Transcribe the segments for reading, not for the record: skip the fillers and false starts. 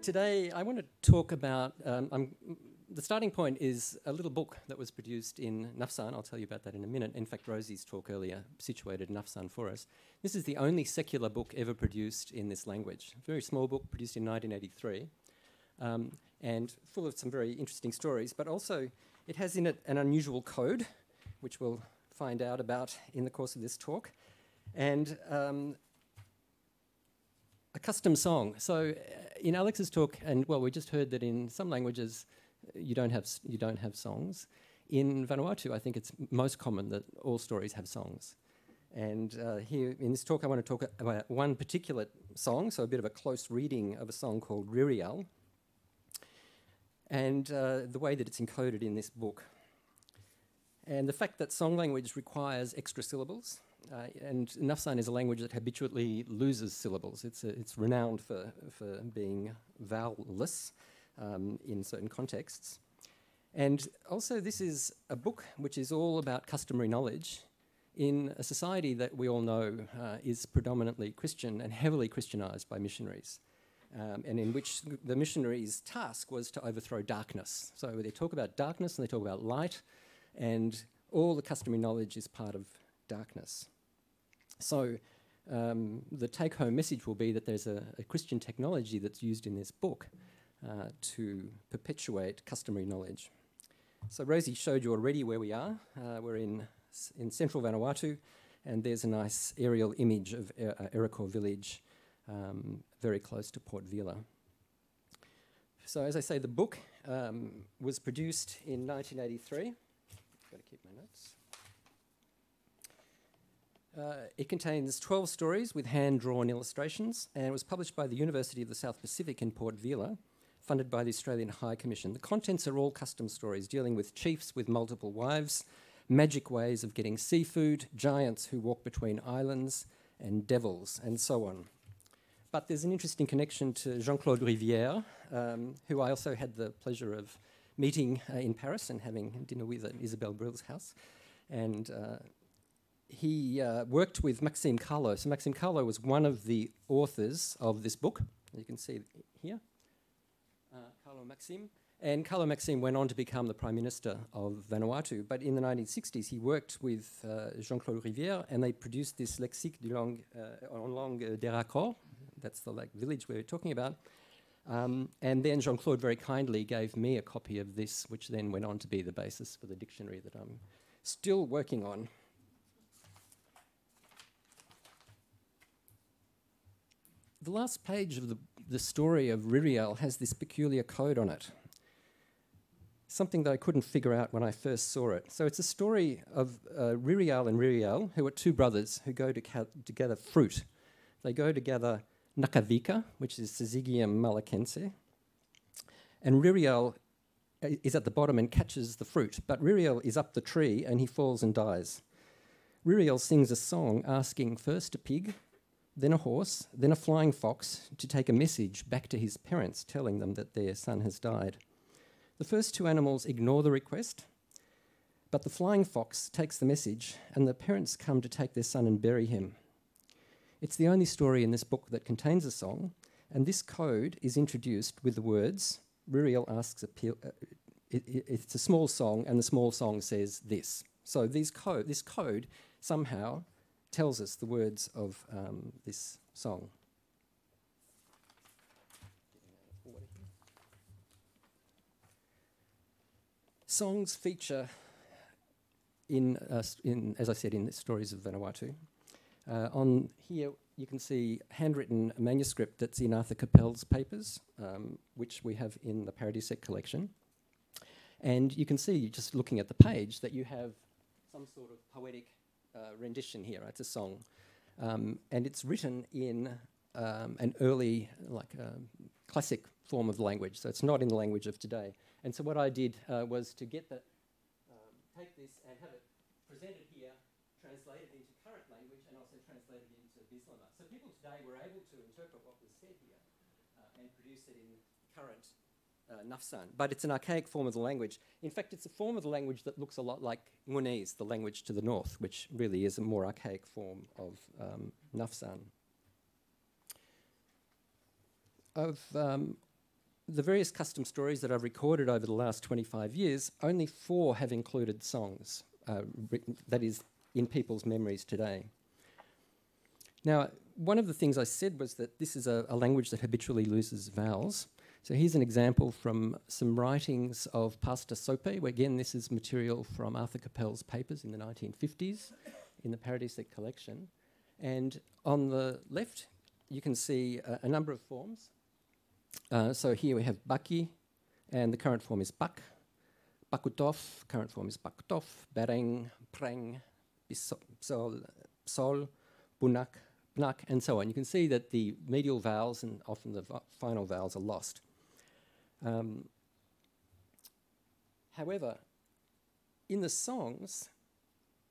Today I want to talk about, the starting point is a little book that was produced in Nafsan. I'll tell you about that in a minute. In fact, Rosie's talk earlier situated Nafsan for us. This is the only secular book ever produced in this language. A very small book produced in 1983 and full of some very interesting stories, but also it has in it an unusual code, which we'll find out about in the course of this talk, and a custom song. So in Alex's talk, and well, we just heard that in some languages you don't have songs. In Vanuatu, I think it's most common that all stories have songs. And here in this talk, I want to talk about one particular song, so a bit of a close reading of a song called Ririal, and the way that it's encoded in this book. And the fact that song language requires extra syllables, and Nafsan is a language that habitually loses syllables. It's renowned for being vowelless in certain contexts. And also this is a book which is all about customary knowledge in a society that we all know is predominantly Christian and heavily Christianized by missionaries, and in which the missionaries' task was to overthrow darkness. So they talk about darkness and they talk about light, and all the customary knowledge is part of darkness. So the take-home message will be that there's a Christian technology that's used in this book to perpetuate customary knowledge. So Rosie showed you already where we are. We're in central Vanuatu, and there's a nice aerial image of Ericor village, very close to Port Vila. So as I say, the book was produced in 1983. Got to keep my notes. It contains 12 stories with hand-drawn illustrations, and it was published by the University of the South Pacific in Port Vila, funded by the Australian High Commission. The contents are all custom stories dealing with chiefs with multiple wives, magic ways of getting seafood, giants who walk between islands, and devils, and so on. But there's an interesting connection to Jean-Claude Rivière, who I also had the pleasure of meeting in Paris and having dinner with at Isabelle Brill's house. And he worked with Maxime Carlo. So Maxime Carlo was one of the authors of this book. You can see here, Carlo Maxime. And Carlo Maxime went on to become the Prime Minister of Vanuatu. But in the 1960s, he worked with Jean-Claude Rivière, and they produced this lexique en langue d'Eracor. That's the village we were talking about. And then Jean-Claude very kindly gave me a copy of this, which then went on to be the basis for the dictionary that I'm still working on. The last page of the story of Ririal has this peculiar code on it, something that I couldn't figure out when I first saw it. So it's a story of Ririal and Ririal, who are two brothers who go to gather fruit. They go to gather Nakavika, which is Syzygium malacense, and Ririal is at the bottom and catches the fruit, but Ririal is up the tree and he falls and dies. Ririal sings a song asking first a pig, then a horse, then a flying fox to take a message back to his parents telling them that their son has died. The first two animals ignore the request, but the flying fox takes the message and the parents come to take their son and bury him. It's the only story in this book that contains a song, and this code is introduced with the words, Ririal asks it's a small song, and the small song says this. So this code somehow tells us the words of this song. Songs feature as I said, in the stories of Vanuatu. On here, you can see a handwritten manuscript that's in Arthur Capel's papers, which we have in the Paradisec collection. And you can see, just looking at the page, that you have some sort of poetic rendition here. It's a song. And it's written in an early, classic form of the language. So it's not in the language of today. And so what I did was to get take this and have it presented here, translated into current language, and also translated into Bislama. So people today were able to interpret what was said here and produce it in current Nafsan. But it's an archaic form of the language. In fact, it's a form of the language that looks a lot like Ngunese, the language to the north, which really is a more archaic form of Nafsan. the various custom stories that I've recorded over the last 25 years, only 4 have included songs, written, that is, in people's memories today. Now, one of the things I said was that this is a language that habitually loses vowels. So here's an example from some writings of Pastor Sope, where again this is material from Arthur Capel's papers in the 1950s in the Paradisiac collection. And on the left, you can see a number of forms. So here we have Baki, and the current form is Bak. Bakutov, current form is Bakutov. Bareng, Preng, Bisol, Sol, Bunak, Bnak, and so on. You can see that the medial vowels and often the final vowels are lost. However, in the songs,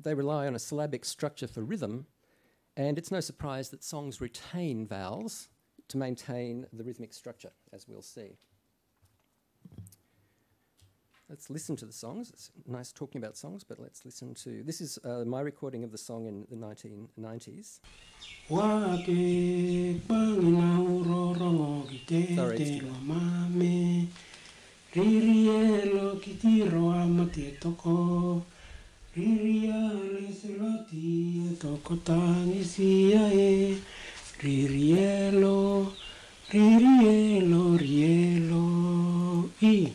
they rely on a syllabic structure for rhythm, and it's no surprise that songs retain vowels to maintain the rhythmic structure, as we'll see. Let's listen to the songs. It's nice talking about songs, but let's listen to... This is my recording of the song in the 1990s. Ririelo, ririelo, rielo, I.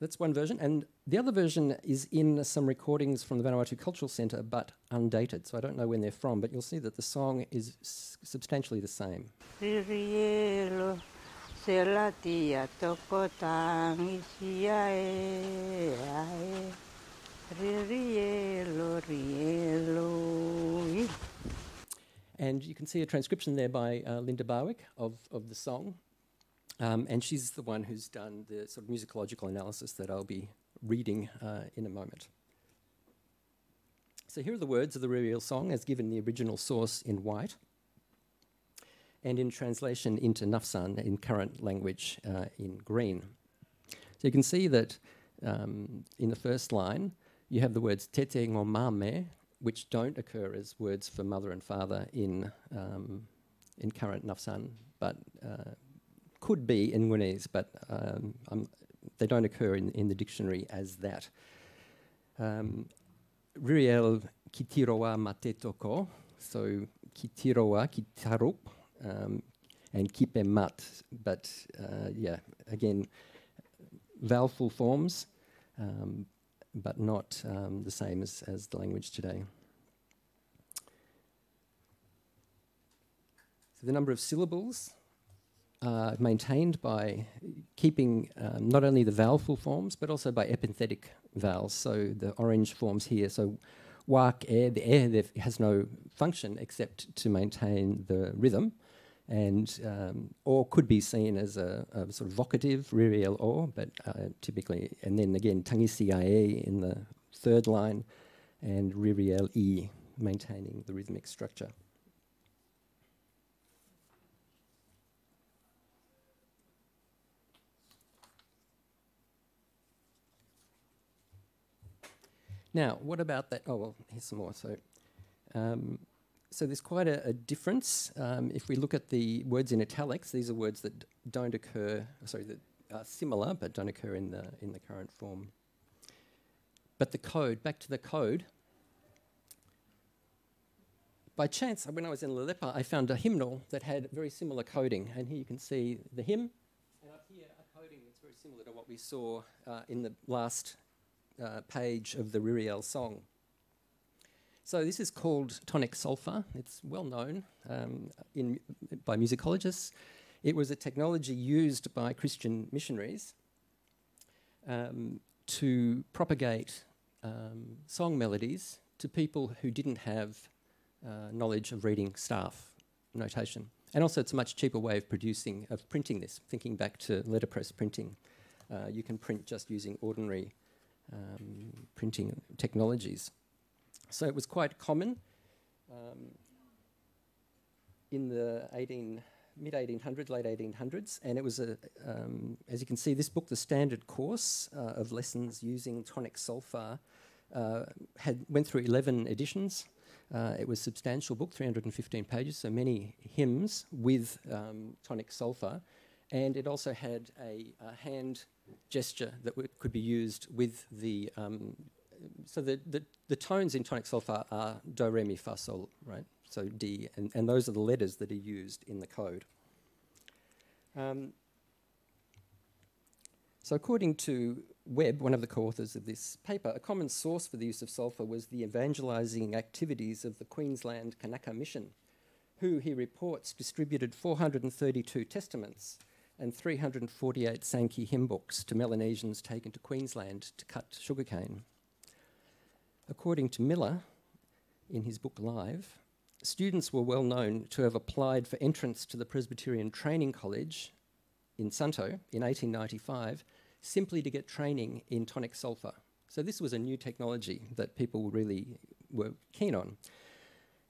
That's one version, and the other version is in some recordings from the Vanuatu Cultural Centre, but undated, so I don't know when they're from, but you'll see that the song is substantially the same. Ririelo, selatia tokotang isiae, ririelo, rielo, I. And you can see a transcription there by Linda Barwick of the song. And she's the one who's done the sort of musicological analysis that I'll be reading in a moment. So here are the words of the Ririel song as given the original source in white and in translation into Nafsan in current language in green. So you can see that in the first line you have the words tete ngomame, which don't occur as words for mother and father in current Nafsan, but could be in Nguenese, but they don't occur in the dictionary as that. Ririel kitiroa matetoko, so kitiroa, kitarup, and kipe mat, but yeah, again, vowelful forms, but not the same as the language today. So the number of syllables are maintained by keeping not only the vowelful forms, but also by epenthetic vowels. So the orange forms here, so wak, the there has no function except to maintain the rhythm, and or could be seen as a sort of vocative, ririel or, but typically, and then again, tangisi ae in the third line, and ririel e, maintaining the rhythmic structure. Now, what about that? Oh, well, here's some more. So there's quite a difference. If we look at the words in italics, these are words that don't occur, sorry, that are similar but don't occur in the current form. But the code, back to the code. By chance, when I was in Lelepa, I found a hymnal that had very similar coding. And here you can see the hymn, and up here a coding that's very similar to what we saw in the last page of the Ririel song. So this is called tonic sulfur. It's well known by musicologists. It was a technology used by Christian missionaries to propagate song melodies to people who didn't have knowledge of reading staff notation. And also it's a much cheaper way of printing this. Thinking back to letterpress printing, you can print just using ordinary printing technologies. So it was quite common in the mid-1800s, late 1800s, and it was, as you can see, this book, The Standard Course of Lessons Using Tonic Sulfur, went through 11 editions. It was a substantial book, 315 pages, so many hymns with tonic sulfur. And it also had a hand gesture that could be used with the... so the tones in tonic solfa are do, re, mi, fa, sol, right? So D, and those are the letters that are used in the code. So according to Webb, one of the co-authors of this paper, a common source for the use of solfa was the evangelising activities of the Queensland Kanaka Mission, who, he reports, distributed 432 testaments and 348 Sankey hymn books to Melanesians taken to Queensland to cut sugarcane. According to Miller, in his book Live, students were well known to have applied for entrance to the Presbyterian Training College in Santo in 1895 simply to get training in tonic solfa. So this was a new technology that people really were keen on.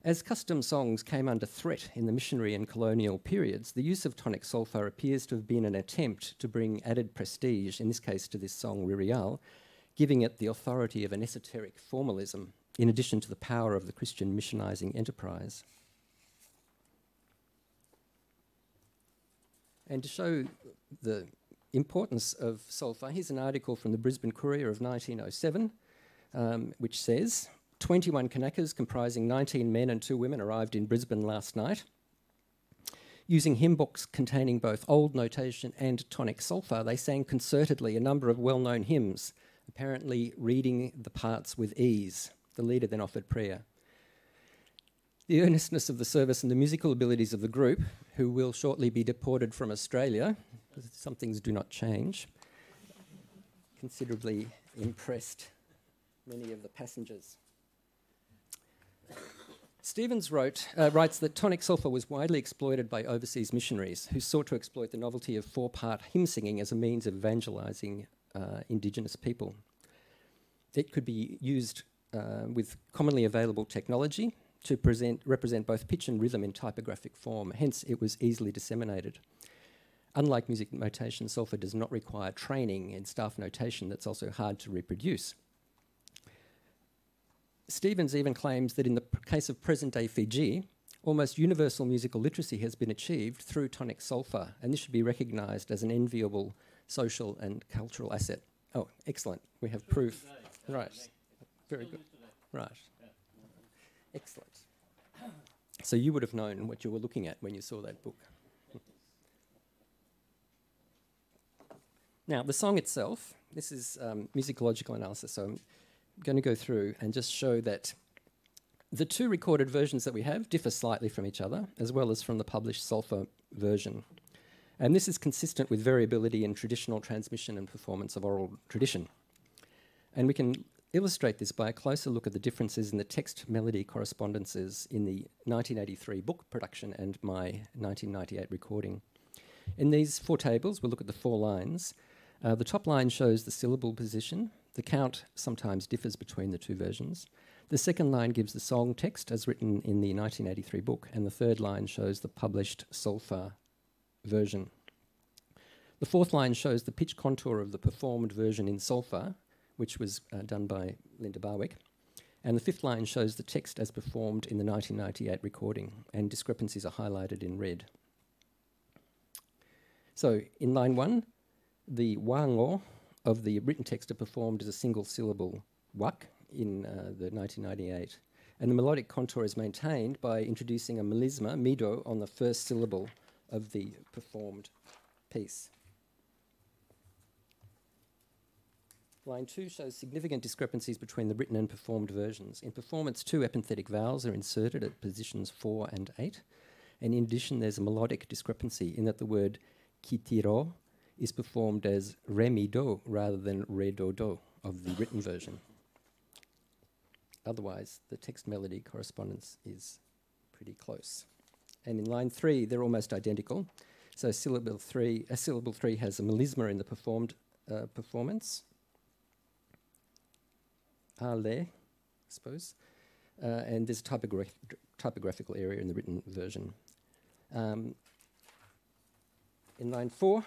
As custom songs came under threat in the missionary and colonial periods, the use of tonic solfa appears to have been an attempt to bring added prestige, in this case to this song Ririal, giving it the authority of an esoteric formalism, in addition to the power of the Christian missionising enterprise. And to show the importance of solfa, here's an article from the Brisbane Courier of 1907, which says, 21 Kanakas comprising 19 men and 2 women arrived in Brisbane last night. Using hymn books containing both old notation and tonic solfa, they sang concertedly a number of well-known hymns, apparently reading the parts with ease. The leader then offered prayer. The earnestness of the service and the musical abilities of the group, who will shortly be deported from Australia, some things do not change, considerably impressed many of the passengers. Stevens writes that tonic solfa was widely exploited by overseas missionaries who sought to exploit the novelty of 4-part hymn singing as a means of evangelising Indigenous people. It could be used with commonly available technology to represent both pitch and rhythm in typographic form, hence it was easily disseminated. Unlike music notation, solfa does not require training in staff notation that's also hard to reproduce. Stevens even claims that in the case of present-day Fiji, almost universal musical literacy has been achieved through tonic solfa, and this should be recognised as an enviable social and cultural asset. Oh, excellent. We have proof. Right. Very good. Right. Excellent. So you would have known what you were looking at when you saw that book. Now, the song itself, this is musicological analysis, so I'm going to go through and just show that the 2 recorded versions that we have differ slightly from each other, as well as from the published solfa version. And this is consistent with variability in traditional transmission and performance of oral tradition. And we can illustrate this by a closer look at the differences in the text-melody correspondences in the 1983 book production and my 1998 recording. In these 4 tables, we'll look at the 4 lines. The top line shows the syllable position. The count sometimes differs between the 2 versions. The second line gives the song text as written in the 1983 book, and the third line shows the published solfa version. The fourth line shows the pitch contour of the performed version in solfa, which was done by Linda Barwick. And the fifth line shows the text as performed in the 1998 recording, and discrepancies are highlighted in red. So in line 1, the wango of the written text are performed as a single syllable wak in the 1998. And the melodic contour is maintained by introducing a melisma, mido, on the first syllable of the performed piece. Line 2 shows significant discrepancies between the written and performed versions. In performance, 2 epenthetic vowels are inserted at positions 4 and 8. And in addition, there's a melodic discrepancy in that the word kitiro is performed as re mi do rather than re do do of the written version. Otherwise, the text melody correspondence is pretty close. And in line 3, they're almost identical. So syllable 3 has a melisma in the performed performance. Ale, I suppose. And there's a typographical area in the written version. In line 4,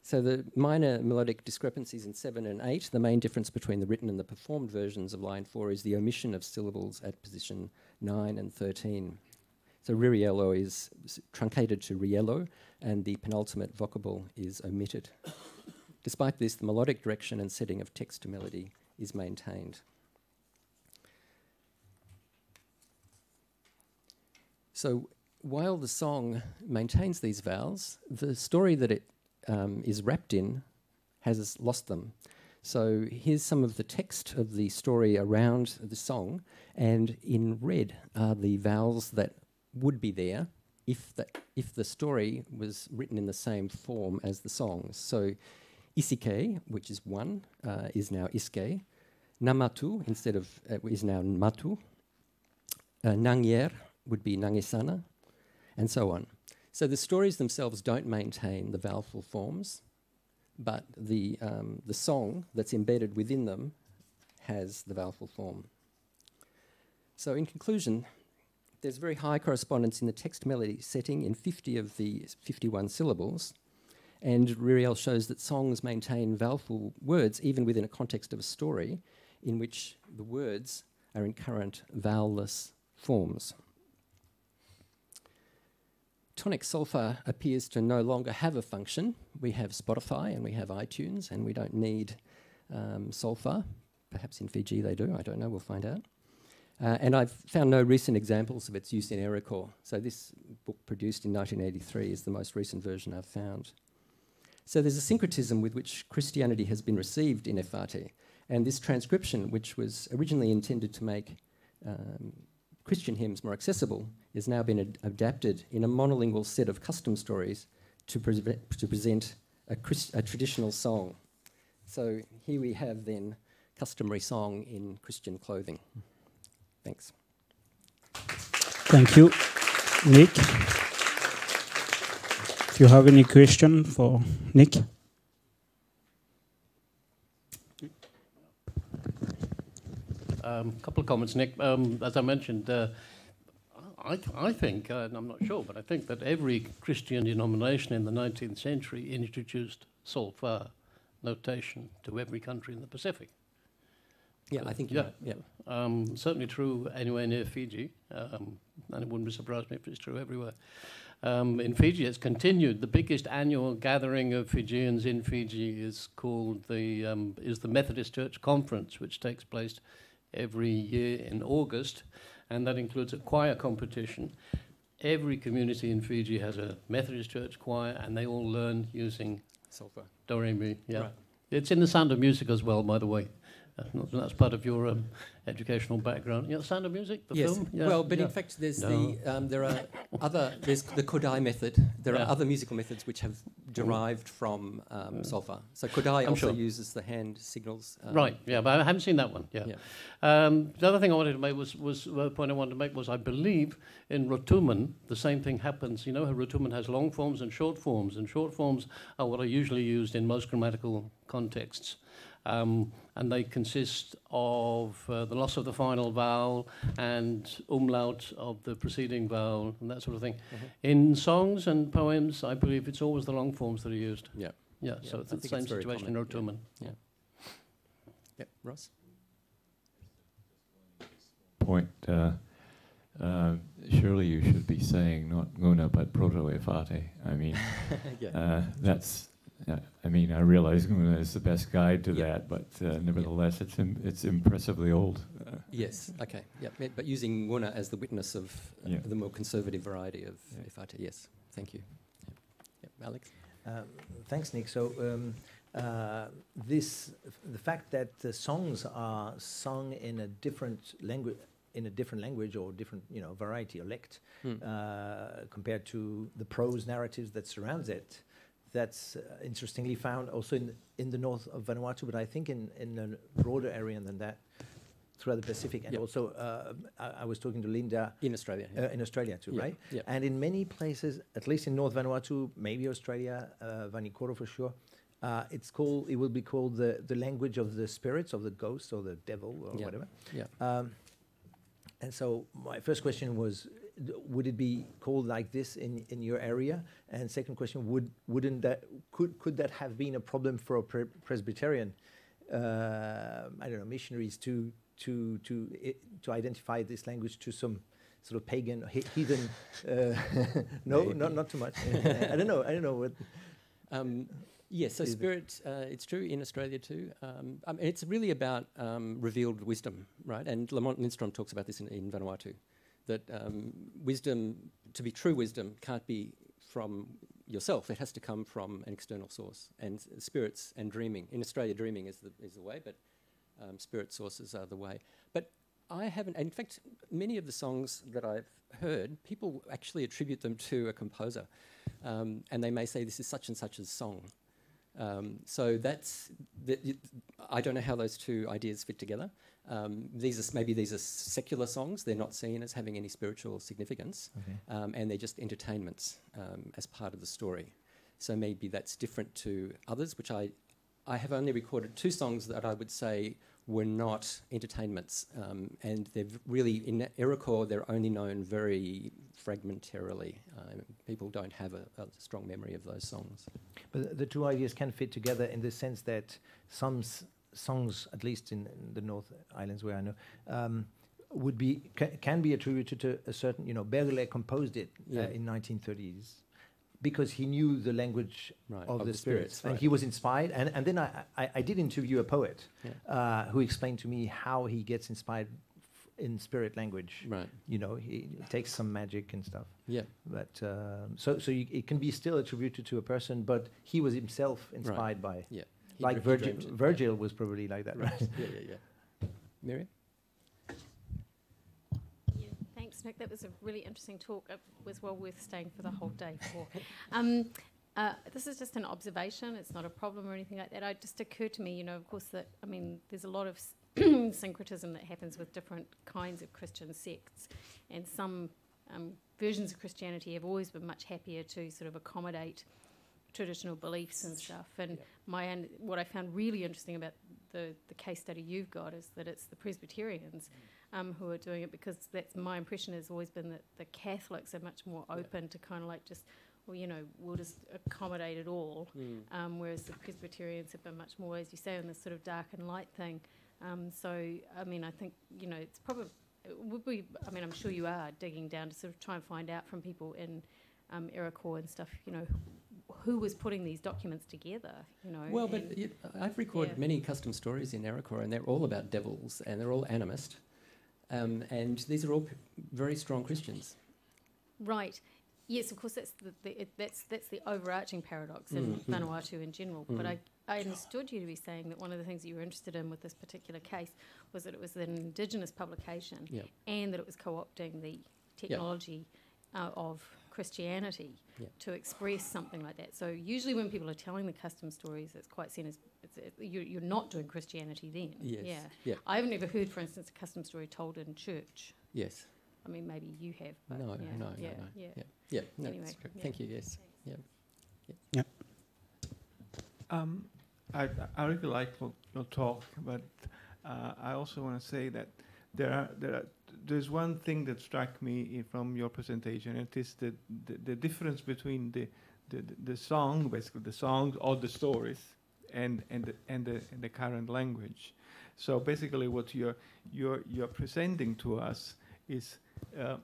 so the minor melodic discrepancies in 7 and 8, the main difference between the written and the performed versions of line 4 is the omission of syllables at position 9 and 13. So ririello is truncated to riello, and the penultimate vocable is omitted. Despite this, the melodic direction and setting of text to melody is maintained. So while the song maintains these vowels, the story that it is wrapped in has lost them. So here's some of the text of the story around the song, and in red are the vowels that would be there if the story was written in the same form as the songs. So isike, which is one, is now iske. Namatu, instead of, is now matu. Nangyer would be nangisana, and so on. So the stories themselves don't maintain the vowelful forms, but the song that's embedded within them has the vowelful form. So in conclusion, there's very high correspondence in the text melody setting in 50 of the 51 syllables, and Ririel shows that songs maintain vowelful words even within a context of a story in which the words are in current vowelless forms. Tonic solfa appears to no longer have a function. We have Spotify and we have iTunes, and we don't need solfa. Perhaps in Fiji they do, I don't know, we'll find out. And I've found no recent examples of its use in Errorcore. So this book, produced in 1983, is the most recent version I've found. So there's a syncretism with which Christianity has been received in Efate, and this transcription, which was originally intended to make Christian hymns more accessible, has now been adapted in a monolingual set of custom stories to present a traditional song. So here we have then customary song in Christian clothing. Thanks. Thank you, Nick. If you have any question for Nick? Couple of comments, Nick. As I mentioned, I think, and I'm not sure, but I think that every Christian denomination in the 19th century introduced solfa notation to every country in the Pacific. Yeah, I think you're right. Yeah. Certainly true anywhere near Fiji, and it wouldn't be surprised me if it's true everywhere. In Fiji, it's continued. The biggest annual gathering of Fijians in Fiji is called the Methodist Church Conference, which takes place every year in August, and that includes a choir competition. Every community in Fiji has a Methodist Church choir, and they all learn using Solfa. Do-re-mi. Yeah, Right. It's in The Sound of Music as well, by the way. That's part of your educational background. Yeah, The Sound of Music, the Yes. film? Yeah, Well, but yeah. in fact, there's No. there are other, there's the Kodai method. There Yeah. are other musical methods which have derived from solfa. So Kodai I'm also sure. uses the hand signals. Right, yeah, but I haven't seen that one. Yeah. Yeah. The other thing I wanted to make was the point I wanted to make was I believe in Rotuman the same thing happens. You know how Rotuman has long forms and short forms are what are usually used in most grammatical contexts. And they consist of the loss of the final vowel and umlaut of the preceding vowel and that sort of thing. Mm-hmm. In songs and poems, I believe it's always the long forms that are used. Yeah. Yeah, Yeah, so I it's the think same it's very situation common, in Rotuman. Yeah. Yeah, Ross? Point, surely you should be saying not Nguna but Proto-Efate. I mean, Yeah. that's. I mean, I realize Nguna is the best guide to Yeah. that, but nevertheless, it's impressively old. Yes. Okay. Yeah. But using Nguna as the witness of Yeah. the more conservative variety of Yeah. Efate. Yes. Thank you. Yeah. Alex? Thanks, Nick. So the fact that the songs are sung in a different language or different, variety or lect, compared to the prose narratives that surrounds it, that's interestingly found also in the north of Vanuatu, but I think in a broader area than that, throughout the Pacific. And Yep. also, I was talking to Linda In Australia. Yeah. in Australia too, Yeah, right? yeah. And in many places, at least in North Vanuatu, maybe Australia, Vanikoro for sure, it will be called the language of the spirits, of the ghosts or the devil or Yeah. whatever. Yeah. And so my first question was, would it be called like this in your area? And second question, could that have been a problem for a Presbyterian, missionaries to identify this language to some sort of pagan, heathen. No, not too much. I don't know what. Yes, so spirit, it's true in Australia too. It's really about revealed wisdom, right? And Lamont Lindstrom talks about this in Vanuatu, that wisdom, to be true wisdom, can't be from yourself. It has to come from an external source. And spirits and dreaming, in Australia dreaming is the way, but spirit sources are the way. But I haven't, in fact, many of the songs that I've heard, people actually attribute them to a composer. And they may say this is such and such a song. So I don't know how those two ideas fit together. These are secular songs. They're not seen as having any spiritual significance, and they're just entertainments as part of the story. So maybe that's different to others, which I have only recorded 2 songs that I would say were not entertainments, and they've really, in Iroquois, they're only known very fragmentarily. People don't have a strong memory of those songs. But the two ideas can fit together in the sense that some songs, at least in the North Islands where I know, can be attributed to a certain, Berle composed it in 1930s. Because he knew the language of the spirits, and he was inspired. And then I did interview a poet who explained to me how he gets inspired in spirit language. Right. He takes some magic and stuff. Yeah. But it can be still attributed to a person, but he was himself inspired by. Yeah. Like Virgil was probably like that, right? Yeah. Miriam? Thanks, Nick. That was a really interesting talk. It was well worth staying for the whole day for. This is just an observation. It's not a problem or anything like that. It just occurred to me, of course, that, there's a lot of syncretism that happens with different kinds of Christian sects. And some versions of Christianity have always been much happier to sort of accommodate traditional beliefs and stuff. And what I found really interesting about the case study you've got is that it's the Presbyterians who are doing it, because that's my impression has always been that the Catholics are much more open to kind of like just, we'll just accommodate it all, whereas the Presbyterians have been much more, as you say, on this sort of dark and light thing. I think, it's probably, it would be, I'm sure you are digging down to sort of try and find out from people in Iroquois and stuff, who was putting these documents together, Well, but I've recorded many custom stories in Iroquois, and they're all about devils, and they're all animist. And these are all very strong Christians. Right. Yes, of course, that's the overarching paradox in Vanuatu in general. But I understood you to be saying that one of the things that you were interested in with this particular case was that it was an Indigenous publication and that it was co-opting the technology of Christianity to express something like that. So usually when people are telling the custom stories, it's quite seen as you're not doing Christianity then. Yes. Yeah. I've never heard, for instance, a custom story told in church. Yes. Maybe you have. But no. Yeah. No, anyway, that's correct. Thank you. Yes. Yeah. I really like your talk, but I also want to say that there's one thing that struck me from your presentation. It is the difference between the song, basically the songs or the stories, and the current language. So basically, what you're presenting to us is a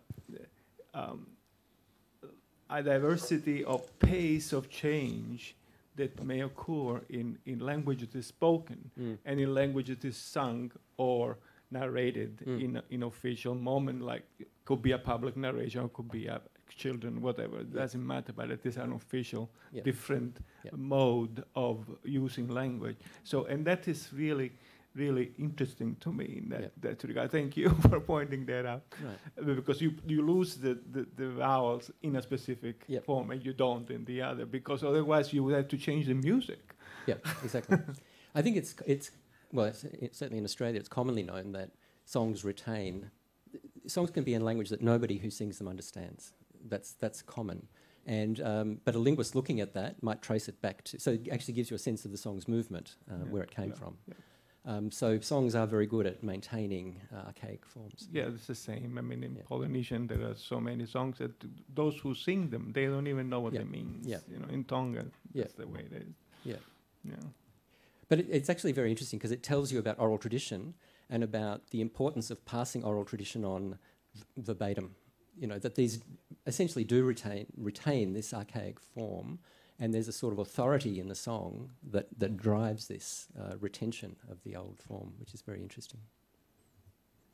diversity of pace of change that may occur in language that is spoken and in language that is sung or narrated in official moment, like could be a public narration or could be a children, whatever. It doesn't matter, but it is an official different mode of using language. So, and that is really, really interesting to me in that regard. Thank you for pointing that out. Right. Because you lose the vowels in a specific form and you don't in the other, because otherwise you would have to change the music. Yeah, exactly. I think it's certainly in Australia, it's commonly known that songs can be in language that nobody who sings them understands. That's common. And but a linguist looking at that might trace it back to, so it actually gives you a sense of the song's movement, where it came from. Yeah. So songs are very good at maintaining archaic forms. Yeah, it's the same. In Polynesian there are so many songs that those who sing them, they don't even know what they mean. Yeah. In Tonga, that's the way it is. Yeah. But it's actually very interesting because it tells you about oral tradition and about the importance of passing oral tradition on verbatim that these essentially do retain this archaic form, and there's a sort of authority in the song that drives this retention of the old form, which is very interesting.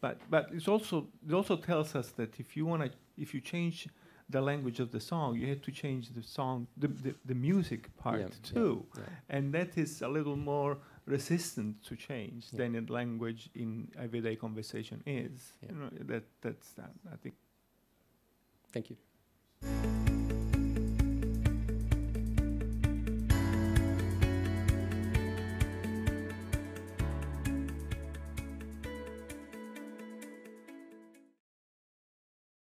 But it also tells us that if you change the language of the song, you have to change the song, the music part too, and that is a little more resistant to change than in language in everyday conversation is. That's that, I think. Thank you.